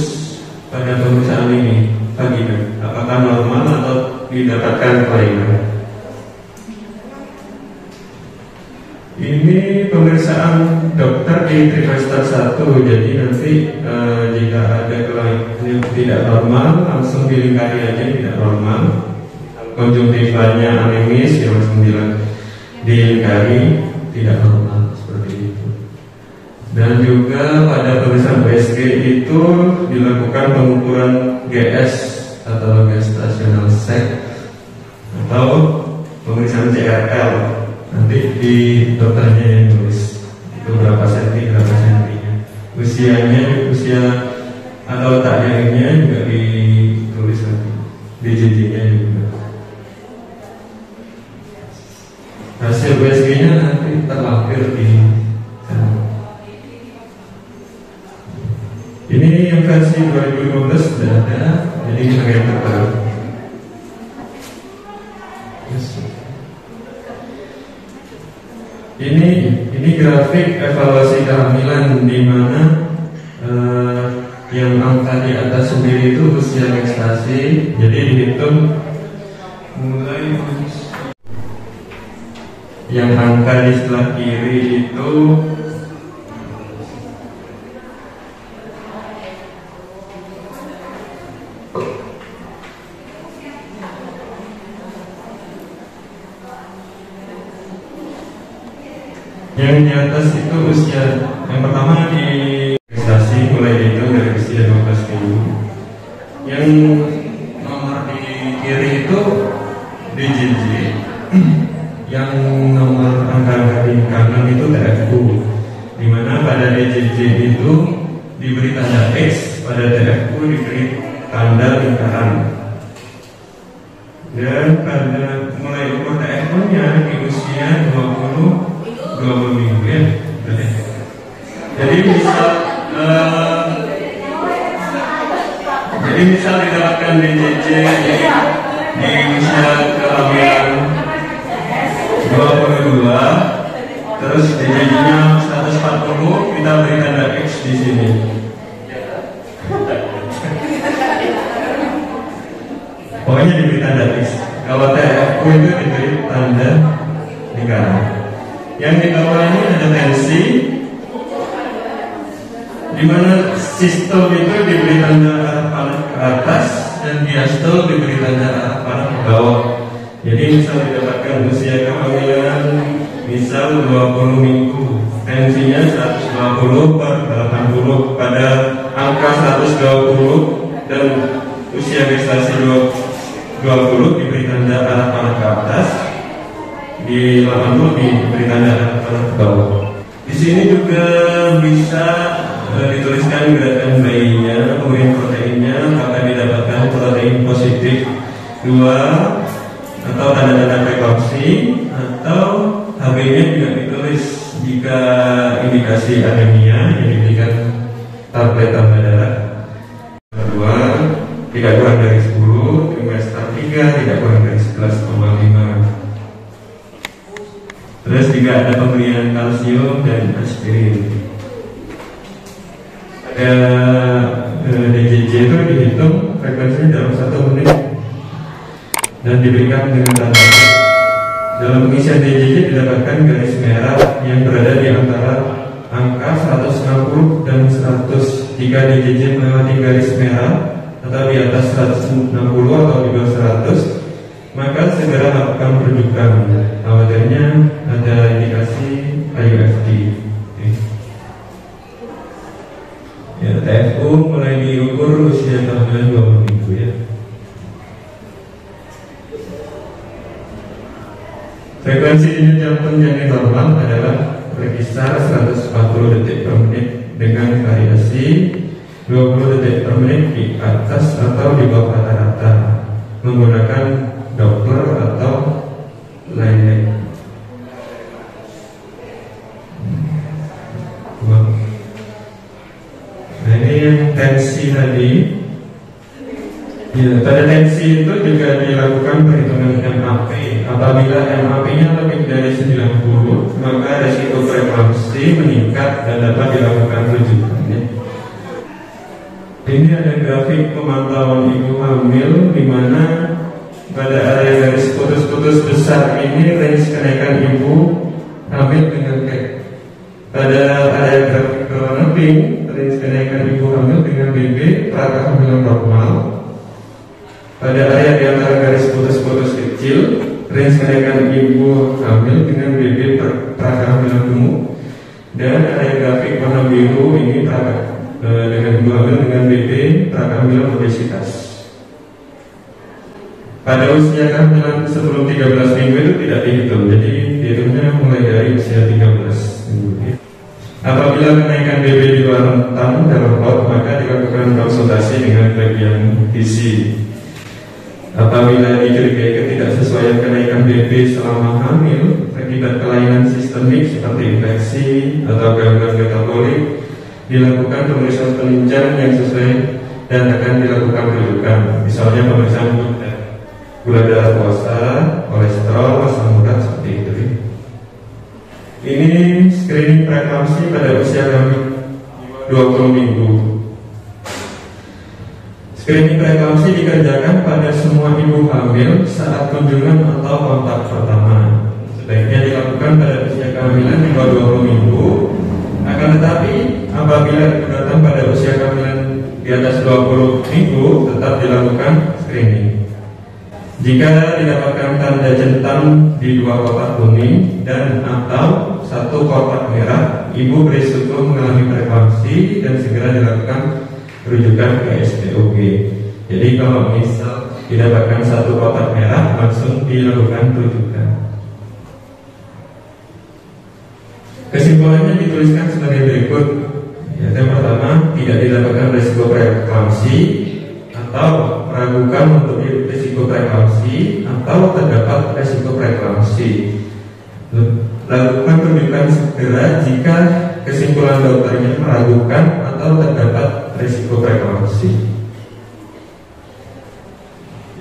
pada pemeriksaan ini, vagina, apakah normal atau didapatkan kelainan. Ini pemeriksaan dokter di trimester 1. Jadi nanti jika ada kelainan yang tidak normal, langsung dilingkari aja tidak normal. Konjungtivanya anemis, ya langsung dilingkari tidak normal, seperti itu. Dan juga pada pemeriksaan USG itu dilakukan pengukuran GS atau gestational sac, atau pemeriksaan CRL. Nanti di dokternya yang tulis itu berapa senti, usianya, usia atau letak jaringnya juga ditulis nanti, DJJ-nya juga. Hasil USG-nya nanti terlampir di sana. Ini yang versi 2015 sudah ada, jadi kita yang terbaru. Ini grafik evaluasi kehamilan, di mana yang angka di atas sendiri itu usia gestasi, jadi dihitung mulai yang angka di sebelah kiri itu yang di atas itu usia yang pertama di gestasi, mulai dihitung dari usia 12 minggu. Yang nomor di kiri itu DJJ, yang nomor angka di kanan itu TFU, di mana pada DJJ itu diberi tanda X, pada TFU diberi tanda lingkaran. Dan pada mulai umur TFU-nya di usia 20 minggu ya. Jadi misal didapatkan DJJ di usia kehamilan 22, terus DJJ-nya 140, kita beri tanda X di sini. Pokoknya diberi tanda X. Kalau TFU itu diberi tanda lingkaran. Yang di bawah ini ada tensi, di mana sistol itu diberi tanda arah panah ke atas dan diastol diberi tanda arah panah ke bawah. Jadi misal didapatkan usia kehamilan misal 20 minggu, tensinya 120/80 pada angka 120, dan usia gestasi 20 diberi tanda arah panah ke atas, di 80 diberi tanda arah panah ke bawah. Di sini juga bisa dituliskan gerakan bayinya, kemudian proteinnya, apakah didapatkan protein positif 2 atau tanda-tanda preeklampsi, atau HB-nya juga ditulis jika indikasi anemia yang diberikan tablet tambah darah 2 tidak kurang dari 10, trimester 3 tidak kurang dari 11,5. Terus juga ada pemberian kalsium dan aspirin. Pada DJJ itu dihitung frekuensinya dalam 1 menit dan diberikan dengan tanda. Dalam pengisian DJJ didapatkan garis merah yang berada di antara angka 160 dan 100. Jika DJJ melewati garis merah atau di atas 160 atau di bawah 100, maka segera lakukan rujukan. Khawatirnya ada indikasi IUFD. Ya, TFU mulai diukur usia kehamilan 20 minggu ya. Frekuensi denyut jantung yang normal adalah berkisar 140 detik per menit dengan variasi 20 detik per menit di atas atau di bawah rata-rata menggunakan Doppler atau Linear. Nah, ini yang tensi tadi. Ya, pada tensi itu juga dilakukan perhitungan MAP. Apabila MAP-nya lebih dari 90, maka resiko preeklamsi meningkat dan dapat dilakukan rujukannya. Ini ada grafik pemantauan ibu hamil di mana pada area garis putus-putus besar ini range kenaikan ibu hamil dengan pada area grafik berwarna pink range kenaikan ibu hamil dengan BB prakehamilan normal. Pada area di antara garis putus-putus kecil, range kenaikan ibu hamil dengan BB prakehamilan gemuk, dan area grafik warna biru ini dengan ibu hamil dengan BB prakehamilan obesitas. Pada usia kehamilan sebelum 13 minggu itu tidak dihitung, jadi dihitungnya mulai dari usia 13 minggu. Apabila kenaikan BB di luar rentang dalam lot, maka dilakukan konsultasi dengan bagian gizi. Apabila dicurigai ketidaksesuaian kenaikan BB selama hamil akibat kelainan sistemik seperti infeksi atau gangguan metabolik, dilakukan pemeriksaan penunjang yang sesuai dan akan dilakukan rujukan, misalnya pemeriksaan gula darah puasa, kolesterol, asam urat, seperti itu. Ini screening preeklamsi pada usia hamil 20 minggu. Screening preeklamsi dikerjakan pada semua ibu hamil saat kunjungan atau kontak pertama. Sebaiknya dilakukan pada usia kehamilan di bawah 20 minggu. Akan tetapi apabila ibu datang pada usia kehamilan di atas 20 minggu, tetap dilakukan screening. Jika didapatkan tanda centang di 2 kotak kuning dan atau 1 kotak merah, ibu berisiko mengalami preeklamsi dan segera dilakukan rujukan ke SPOG. Jadi kalau misal didapatkan 1 kotak merah, langsung dilakukan rujukan. Kesimpulannya dituliskan sebagai berikut. Yang pertama, tidak didapatkan risiko preeklamsi atau meragukan untuk risiko preeklamsi atau terdapat risiko preeklamsi. Lakukan rujukan segera jika kesimpulan dokternya meragukan atau terdapat risiko preeklamsi.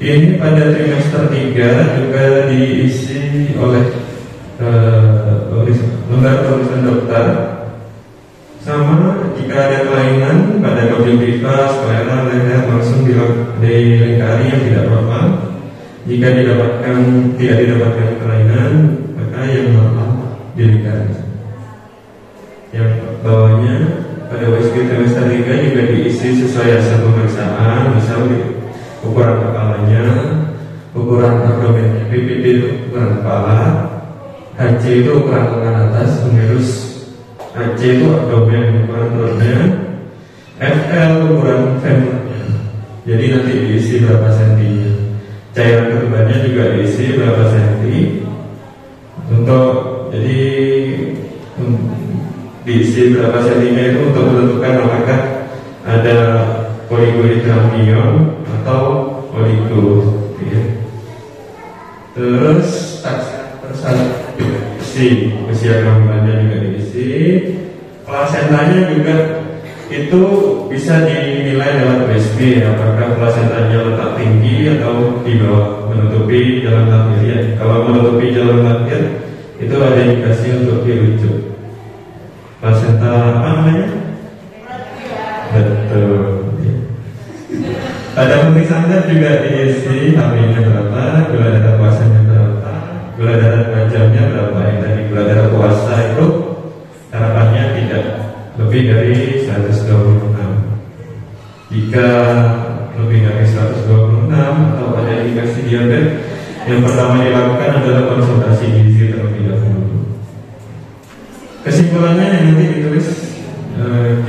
Ini pada trimester 3 juga diisi oleh lembar tulisan dokter. Sama jika ada kelainan pada konjungtiva, sklera, leher, langsung dilingkari yang tidak normal. Jika tidak didapatkan kelainan, maka yang normal dilingkari. Yang bawahnya pada USG trimester 3 juga diisi sesuai hasil pemeriksaan, misal ukuran kepalanya, ukuran abdomen, PPD itu ukuran kepala, HC itu ukuran lengan atas, menurus HC itu abdomen, ukuran perutnya, FL ukuran femurnya. Jadi nanti diisi berapa sentinya. Cairan ketubannya juga diisi berapa senti. Jadi diisi berapa sentinya itu untuk menentukan apakah ada oligohidramnion atau oligo. Terus diisi, usia kehamilannya juga diisi. Plasentanya juga itu bisa dinilai lewat USG, apakah plasentanya letak tinggi atau di bawah, menutupi jalan lahir. Ya, kalau menutupi jalan lahir itu ada indikasi untuk dirujuk. Plasenta apa namanya? Betul. Pada pemeriksaan juga diisi HB-nya berapa, gula darah puasanya berapa, gula darah 2 jamnya berapa. Yang tadi gula darah puasa itu harapannya tidak lebih dari 126. Jika lebih dari 126 atau ada indikasi diabetes, yang pertama dilakukan adalah konsultasi gizi terlebih dahulu. Kesimpulannya yang nanti ditulis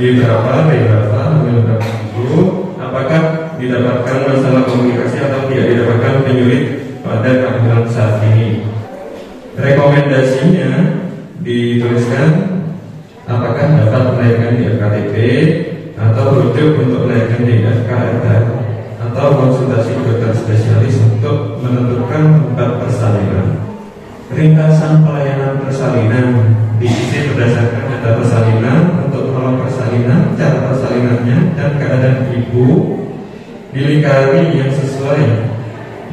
G berapa, B berapa, hamil berapa minggu, apakah didapatkan masalah komunikasi atau tidak didapatkan penyulit pada kehamilan saat ini. untuk menaikkan di FKRTL atau konsultasi dokter spesialis untuk menentukan tempat persalinan. Ringkasan pelayanan persalinan diisi berdasarkan data persalinan untuk prolog persalinan, cara persalinannya, dan keadaan ibu dilingkari yang sesuai,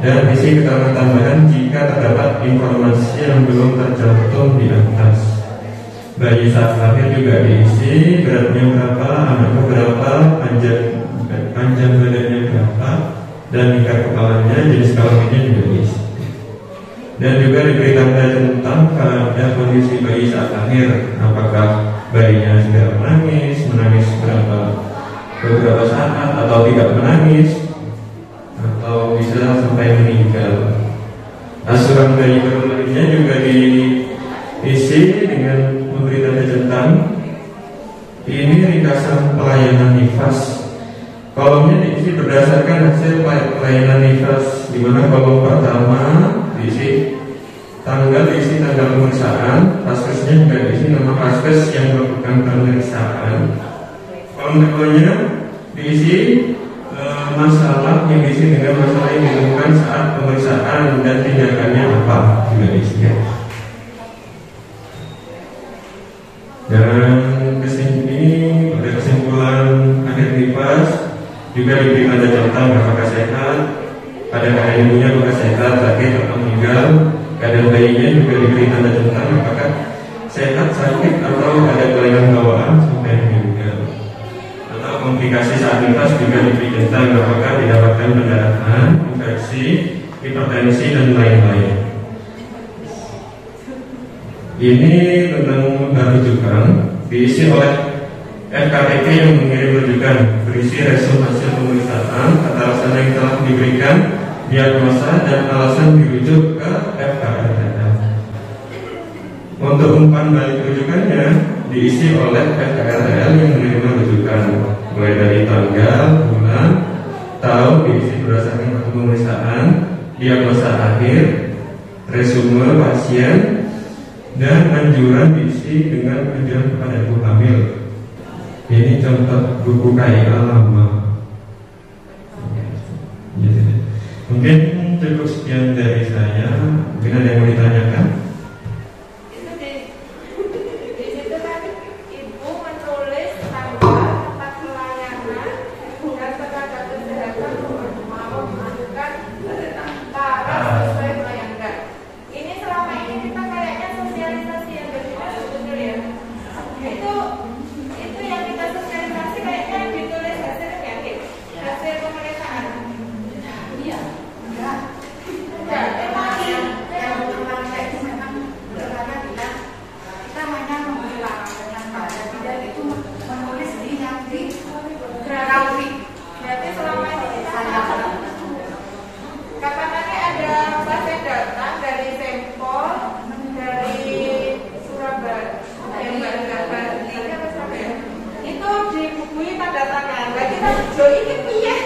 dan isi keterangan tambahan jika terdapat informasi yang belum tercantum di atas. Bayi saat lahir juga diisi, beratnya berapa, anaknya berapa, panjang badannya berapa, dan tingkat kepalanya, jenis kelaminnya juga diisi. Dan juga diberi tanda tentang pada kondisi bayi saat lahir, apakah bayinya sudah menangis beberapa saat, atau tidak menangis, atau bisa sampai meninggal. Asuran bayi baru lahirnya juga diisi dengan memberi tanda tentang. Ini ringkasan pelayanan nifas. Kolomnya diisi berdasarkan hasil pelayanan nifas, di mana kolom pertama diisi tanggal pemeriksaan, paskesnya juga diisi nama paskes yang melakukan pemeriksaan. Kolom keduanya diisi masalah yang diisi dengan masalah yang ditemukan saat pemeriksaan dan tindakannya apa juga diisi. Dan kesini pada kesimpulan akhir nifas juga diberi tanda tentang apakah sehat, pada keadaan ibunya apakah sehat, sakit atau meninggal, keadaan bayinya juga diberi tanda tentang apakah sehat, sakit atau ada kelainan bawaan sampai meninggal. Atau komplikasi saat nifas juga diberi tentang apakah didapatkan pendarahan, infeksi, hipertensi dan lain-lain. Ini tentang rujukan diisi oleh FKTP yang mengirim rujukan, berisi resum hasil pemeriksaan, kata alasan yang telah diberikan, diagnosa, dan alasan dirujuk ke FKRTL. Untuk umpan balik rujukannya diisi oleh FKRTL yang menerima rujukan, mulai dari tanggal, bulan, tahun diisi berdasarkan hasil pemeriksaan, diagnosa akhir, resume pasien, dan anjuran diisi dengan anjuran kepada ibu hamil. Ini contoh buku KIA lama. Mungkin cukup sekian dari saya. Mungkin ada yang mau ditanyakan? Di situ kan ibu menulis tanggal, tempat pelayanan, dan tenaga kesehatan mau mengajukan taraf sesuai pelayanan. Ini selama ini kita kayaknya sosialisasi yang berbeda sebetulnya ya. Itu yang kita sosialisasi kayaknya ditulis hasilnya, hasil pemeriksaan. Iya. Enggak. Emang yang kayak itu memang karena kita hanya menghilangkan pada tidak itu menulis di yang di grafik. Berarti selama ini kita katakannya ada pasien datang dari Sempol, dari Surabaya, itu dibukui tanda tangan. Nah kita jo ini piye?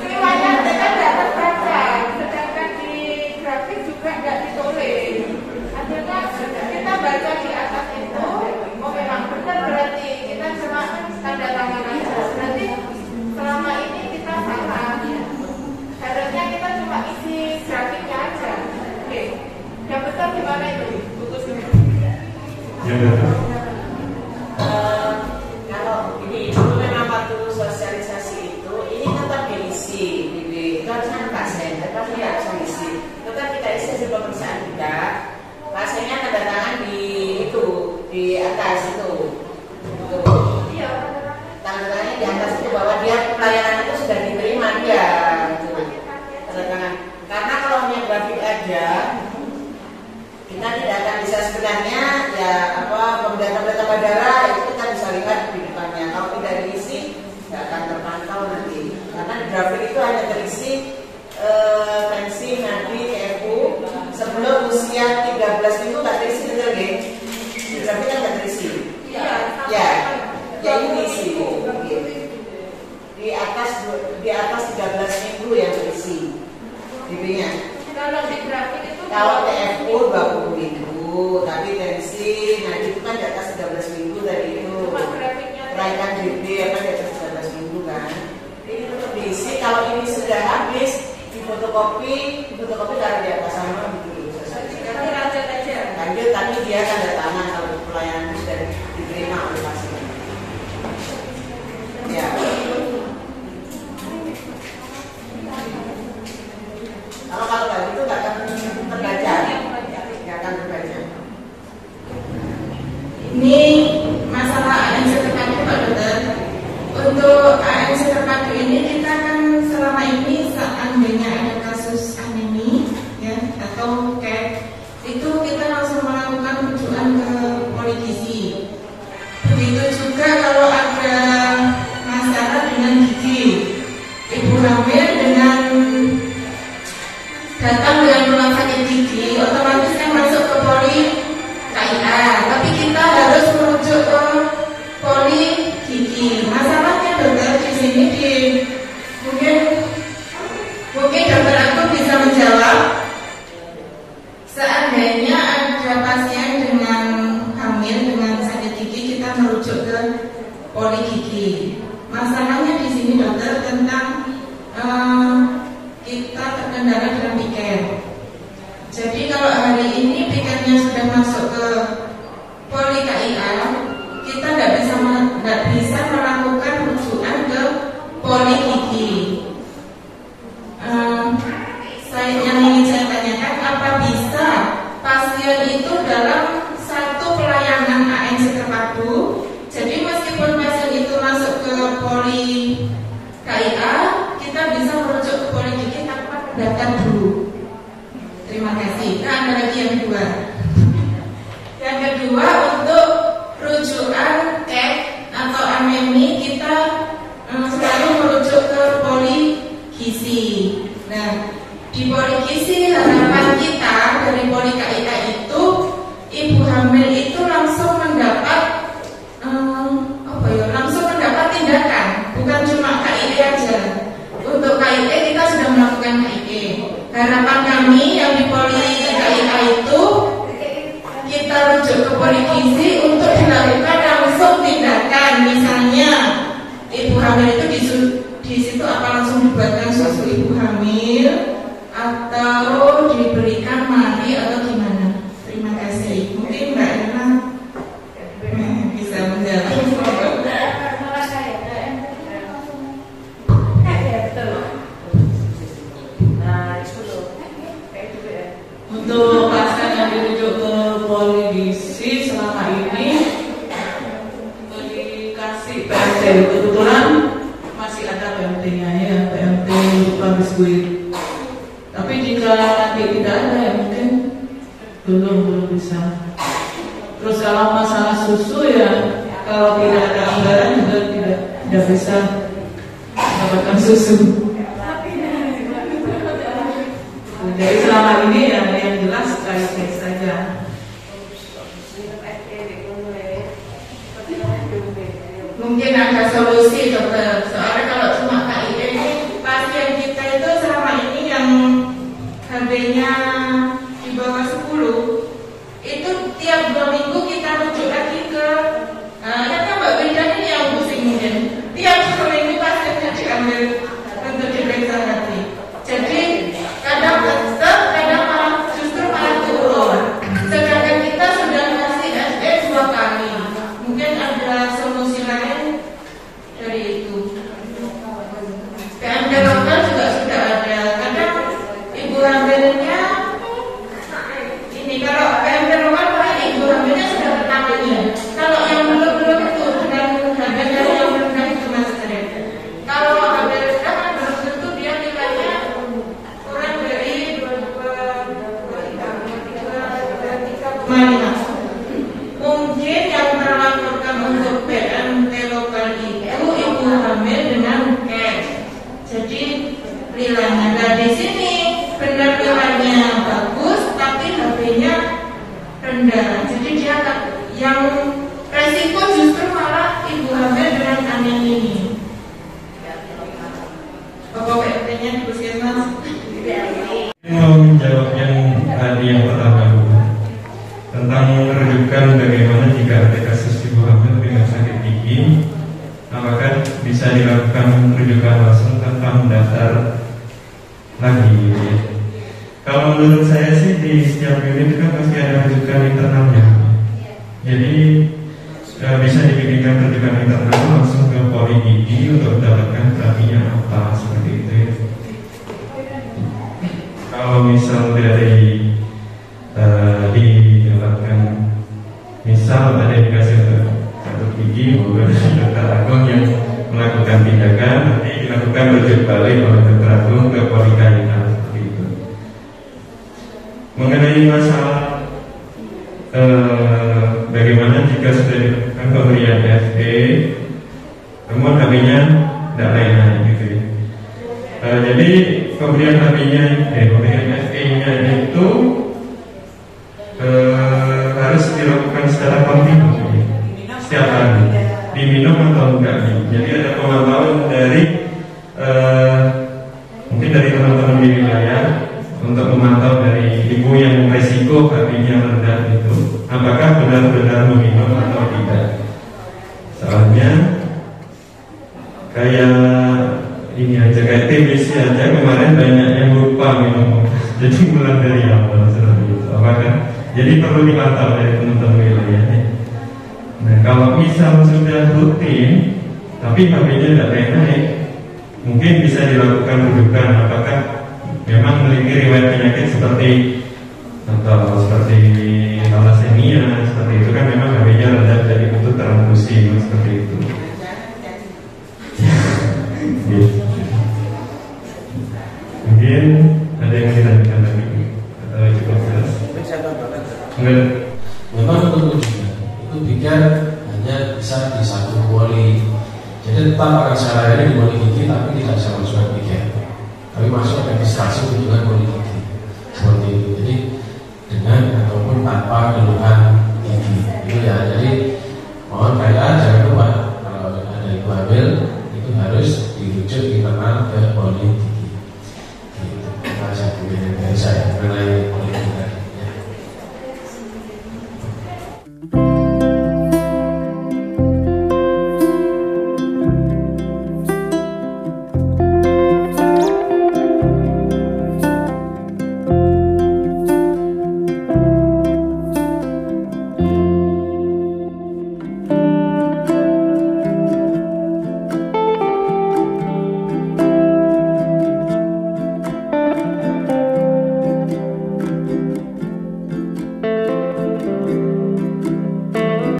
Riwayat kita tidak terbaca, sedangkan di grafik juga tidak ditulis. Akhirnya kita baca di atas itu, oh memang benar berarti kita cuma tanda tangan aja. Berarti selama ini kita salah. Harusnya kita cuma isi grafiknya aja. Oke, yang betul gimana itu? Yang betul. Kalau ini itu memang waktu sosialisasi itu ini tetap diisi, itu harusnya pasien, tetap tidak bisa diisi. Tetap kita isi hasil pemeriksaan kita, pasiennya tanda tangan di itu di atas itu. Iya. Tanda tangannya di atas itu bahwa dia pelayanan itu sudah diterima dia. Gitu. Tanda tangan. Karena kalau hanya grafik aja, kita tidak akan bisa sebenarnya ya pembedahan darah itu kita bisa lihat di depannya. Kalau tidak diisi tidak akan terpantau nanti. Karena di grafik itu hanya terisi tensi, nadi, TFU sebelum usia 13 minggu nggak terisi, betul nggih? Di grafik kan nggak terisi. Ya ini diisi. Di atas 13 minggu yang terisi DB-nya. Kalau di grafik itu kalau TFU 20 minggu, tapi tensi, nah itu kan di atas 13 minggu tadi itu. Kenaikan DB apa di atas 13 minggu. fotokopi taruh di atas sana dulu. Nanti lanjut aja. Lanjut, tapi dia tanda tangan kalau pelayanan sudah diterima oleh pasien. Ya. Kalau kayak itu nggak akan terbaca, nggak akan terbaca. Ini masalah ANC terpadu Pak Dokter. Untuk ANC terpadu ini kita kan selama ini seandainya ada kasus anemi ya atau CAP itu kita langsung melakukan rujukan ke poligisi. Begitu juga kalau ada masalah dengan gigi, ibu hamil dengan datang dengan rumah sakit gigi, otomatis kan masuk ke poli KIA, tapi kita harus merujuk ke poli gigi. Masalahnya dokter di sini mungkin dokter aku bisa menjawab. Seandainya ada pasien dengan hamil dengan sakit gigi, kita merujuk ke poli gigi. Masalahnya di sini dokter tentang kita terkendala dalam piket. Jadi kalau hari ini piketnya sudah masuk ke poli KIA, kita nggak bisa melakukan rujukan ke poli gigi. Yang ingin saya tanyakan, apa bisa pasien itu dalam satu pelayanan ANC terpadu? Jadi meskipun pasien itu masuk ke poli KIA, kita bisa merujuk ke poli gigi tanpa daftar dulu. Terima kasih. Nah, ada lagi yang kedua. Yang kedua, untuk rujukan CAP atau anemi kita selalu merujuk ke poli gizi. Nah, di poli gizi harapan kita dari poli KIA itu ibu hamil itu langsung mendapat langsung mendapat tindakan, bukan cuma KIE aja. Untuk KIE kita sudah melakukan KIE. Harapan kami yang di poli KIA itu kita rujuk ke poli gizi untuk dilakukan langsung tindakan. Misalnya ibu hamil itu di situ apa langsung dibuatkan susu ibu hamil atau diberikan mari atau gimana? Terima kasih. Mungkin Mbak Ina bisa menjawab. Untuk pasien yang dirujuk ke poli gizi selama ini dikasih PMT, kebetulan masih ada PMT-nya ya, PMT lupa biskuit. Tapi jika nanti tidak ada ya mungkin belum bisa. Terus kalau masalah susu ya, kalau tidak ada anggaran juga tidak bisa mendapatkan susu. Jadi selama ini ya yang jelas KIE saja. Mungkin ada solusi dokter. Soalnya kalau cuma KIE ini pasien kita itu selama ini yang HB-nya di bawah 10 itu tiap 2 minggu kita rujuk lagi ke karena Mbak Beda ini yang pusing mungkin. Tiap 2 minggu pasiennya diambil untuk diperiksa lagi. Jadi kadang tetap, kadang malah justru malah turun. Sedangkan kita sudah kasih SE 2 kali. Mungkin ada solusi lain dari itu. PMD lokal juga sudah ada. Kadang ibu hamilnya ini kalau PMD lokal ibu hamilnya sudah tertangani. Kalau yang belum itu dengan harganya yang rendah itu Mas Tere. Kalau harga rendah kan belum tentu dia nilainya kurang dari 23,5. Mungkin yang terlaporkan untuk PMT lokal itu ibu hamil dengan cash. Jadi nilainya dari sini benar nilainya bagus, tapi HP-nya rendah. Jadi dia yang resiko justru malah ibu hamil dengan anemi ini. Bapak PMT-nya di puskesmas. Mau menjawab yang tadi yang pertama dulu tentang merujukan bagaimana jika ada kasus ibu hamil dengan sakit gigi, apakah bisa dilakukan rujukan langsung tanpa mendaftar lagi. Kalau menurut saya sih di setiap unit kan pasti ada rujukan internalnya. Jadi bisa dibikinkan rujukan internal langsung ke poli gigi untuk mendapatkan terapinya apa seperti itu ya. Kalau misal dari didapatkan, misal ada indikasi untuk satu gigi, bukan dokter agung yang melakukan tindakan, nanti dilakukan rujuk balik oleh dokter agung ke poliklinik seperti itu. Mengenai masalah bagaimana jika sudah dilakukan pemberian FE, namun HB-nya tidak naik-naik gitu ya. Jadi pemberian HB-nya, pemberian FE-nya itu harus dilakukan secara kontinu setiap hari, diminum atau enggak. Jadi ada pemantauan dari mungkin dari teman-teman di wilayah untuk memantau dari ibu yang resiko HB-nya rendah itu apakah benar-benar meminum atau tidak. Soalnya kayak ini aja, kayak TBC aja kemarin banyak yang lupa minum. Jadi mulai dari awal seperti itu. Apakah jadi perlu dipantau dari teman-teman wilayahnya. Nah, kalau misal sudah rutin tapi HB-nya tidak naik-naik, mungkin bisa dilakukan rujukan apakah memang memiliki riwayat penyakit seperti atau seperti thalassemia, seperti itu kan memang HB-nya rendah jadi butuh transfusi seperti itu. Mungkin ada yang ditanyakan lagi atau cukup jelas? Memang untuk ujian itu biar hanya bisa di satu poli. Jadi tetap akan secara ini di poli gigi tapi tidak bisa masuk ke gigi. Tapi masuk registrasi untuk poli